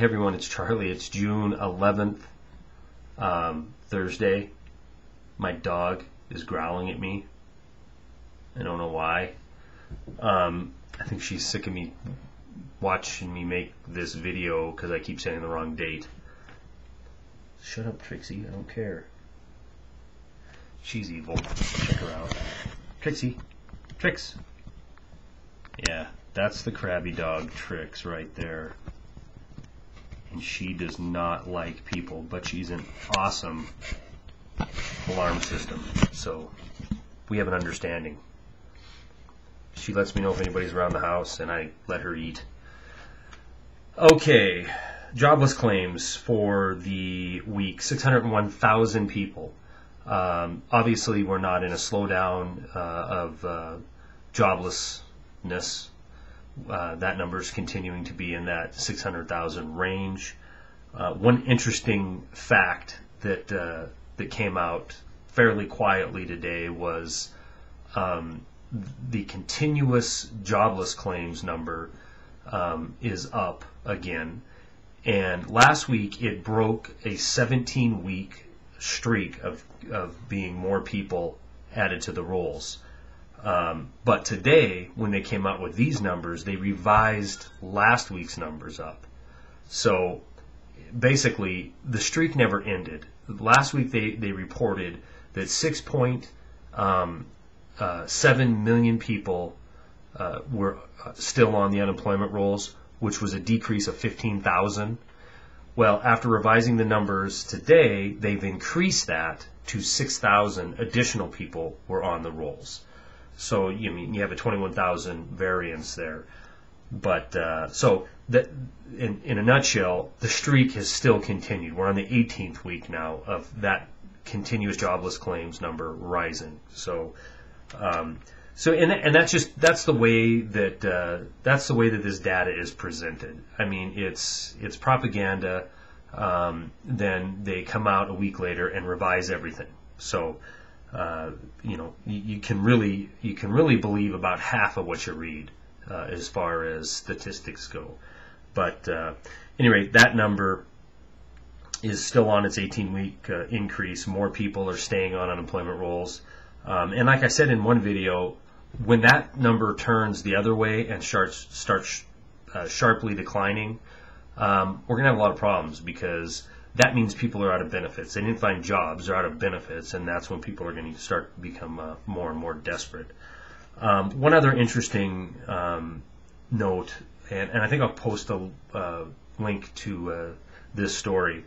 Hey everyone, it's Charlie. It's June 11th, Thursday. My dog is growling at me. I don't know why. I think she's sick of me watching me make this video because I keep saying the wrong date. Shut up, Trixie. I don't care. She's evil. Check her out. Trixie. Trix. Yeah, that's the crabby dog, Trix, right there. And she does not like people, but she's an awesome alarm system. So we have an understanding. She lets me know if anybody's around the house, and I let her eat. Okay, jobless claims for the week, 601,000 people. Obviously, we're not in a slowdown of joblessness. That number is continuing to be in that 600,000 range. One interesting fact that came out fairly quietly today was the continuous jobless claims number is up again. And last week it broke a 17-week streak of being more people added to the rolls. But today, when they came out with these numbers, they revised last week's numbers up. So basically, the streak never ended. Last week they reported that 6.7 million people were still on the unemployment rolls, which was a decrease of 15,000. Well, after revising the numbers today, they've increased that to 6,000 additional people were on the rolls. So you have a 21,000 variance there. But so that in a nutshell, the streak has still continued. We're on the 18th week now of that continuous jobless claims number rising. So that's the way that this data is presented. I mean, it's propaganda. Then they come out a week later and revise everything. So you can really believe about half of what you read as far as statistics go. But anyway, that number is still on its 18-week increase. More people are staying on unemployment rolls. And like I said in one video, when that number turns the other way and starts sharply declining, we're going to have a lot of problems, because that means people are out of benefits. They didn't find jobs, they're out of benefits, and that's when people are going to start to become more and more desperate. One other interesting note, and I think I'll post a link to this story.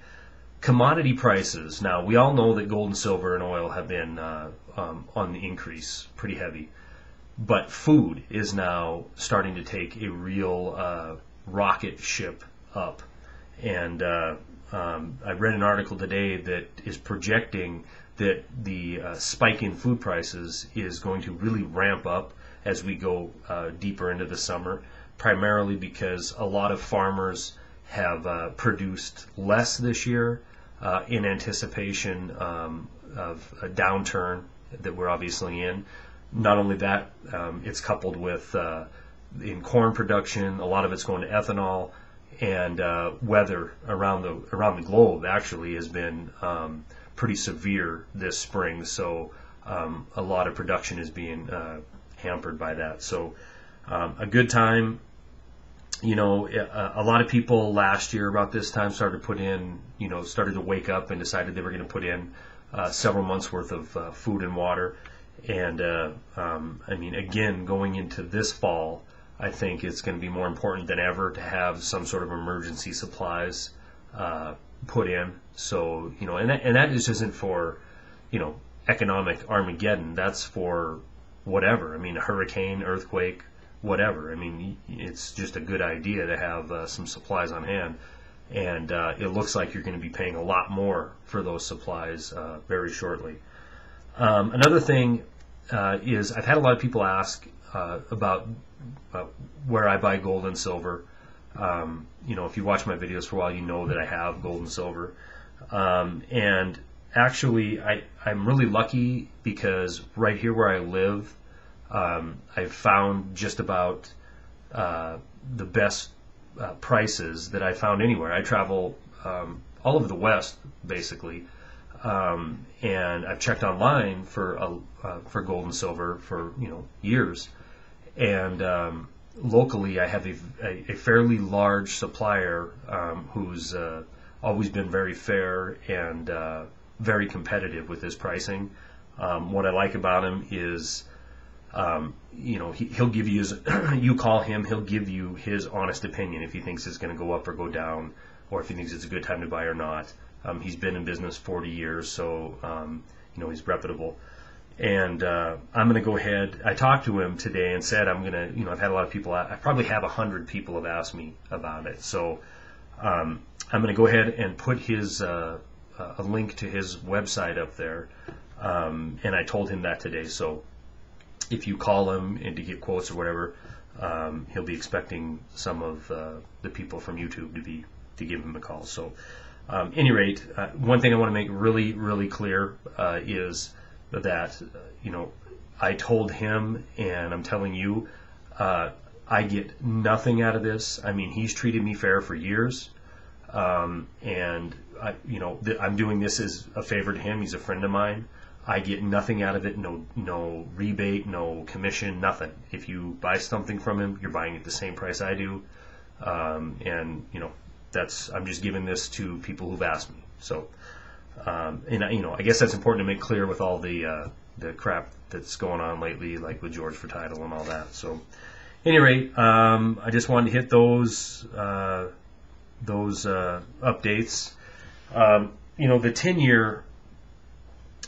Commodity prices. Now, we all know that gold and silver and oil have been on the increase pretty heavy, but food is now starting to take a real rocket ship up. And I read an article today that is projecting that the spike in food prices is going to really ramp up as we go deeper into the summer, primarily because a lot of farmers have produced less this year in anticipation of a downturn that we're obviously in. Not only that, it's coupled with in corn production, a lot of it's going to ethanol, and weather around the globe actually has been pretty severe this spring. So a lot of production is being hampered by that. So a good time. A lot of people last year about this time started to wake up and decided they were going to put in several months worth of food and water. And again, going into this fall, I think it's going to be more important than ever to have some sort of emergency supplies put in. So, and that just isn't for, economic Armageddon. That's for whatever. I mean, a hurricane, earthquake, whatever. I mean, it's just a good idea to have some supplies on hand. And it looks like you're going to be paying a lot more for those supplies very shortly. Another thing is I've had a lot of people ask about where I buy gold and silver. If you watch my videos for a while, you know that I have gold and silver. And actually, I'm really lucky, because right here where I live, I've found just about the best prices that I found anywhere. I travel all over the West, basically, and I've checked online for gold and silver for years, and locally I have a fairly large supplier who's always been very fair and very competitive with his pricing. What I like about him is, he'll give you you call him, he'll give you his honest opinion if he thinks it's going to go up or go down, or if he thinks it's a good time to buy or not. He's been in business 40 years, so he's reputable. And I'm going to go ahead. I talked to him today and said I'm going to, I've had a lot of people. I probably have 100 people have asked me about it. So I'm going to go ahead and put his a link to his website up there. And I told him that today. So if you call him and to get quotes or whatever, he'll be expecting some of the people from YouTube to give him a call. So, any rate, one thing I want to make really, really clear is that I told him, and I'm telling you, I get nothing out of this. I mean, he's treated me fair for years, and I'm doing this as a favor to him. He's a friend of mine. I get nothing out of it. No rebate, no commission, nothing. If you buy something from him, you're buying it at the same price I do, and I'm just giving this to people who've asked me. So, I guess that's important to make clear with all the crap that's going on lately, like with George for Title and all that. So, at any rate, I just wanted to hit those updates.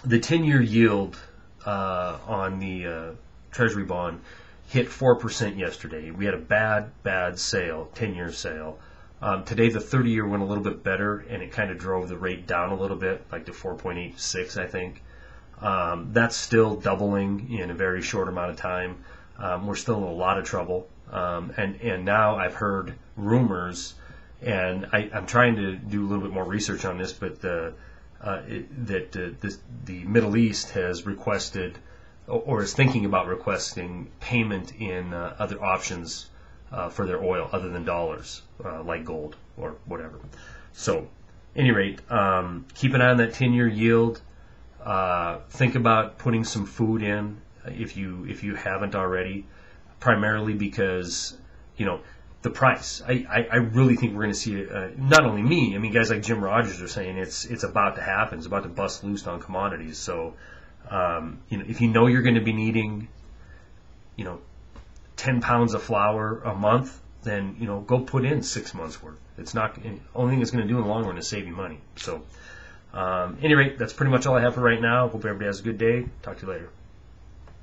The 10-year yield on the Treasury bond hit 4% yesterday. We had a bad sale, 10-year sale. Today the 30-year went a little bit better, and it kind of drove the rate down a little bit, like to 4.86, I think. That's still doubling in a very short amount of time. We're still in a lot of trouble. And now I've heard rumors, and I'm trying to do a little bit more research on this, but the Middle East has requested, or is thinking about requesting, payment in other options for their oil other than dollars, like gold or whatever. So, at any rate, keep an eye on that 10-year yield. Think about putting some food in if you haven't already, primarily because the price. I really think we're going to see not only me. I mean, guys like Jim Rogers are saying it's about to happen. It's about to bust loose on commodities. So, if you're going to be needing, 10 pounds of flour a month, then go put in 6 months worth. It's not only thing it's going to do in the long run is save you money. So, any rate, that's pretty much all I have for right now. Hope everybody has a good day. Talk to you later.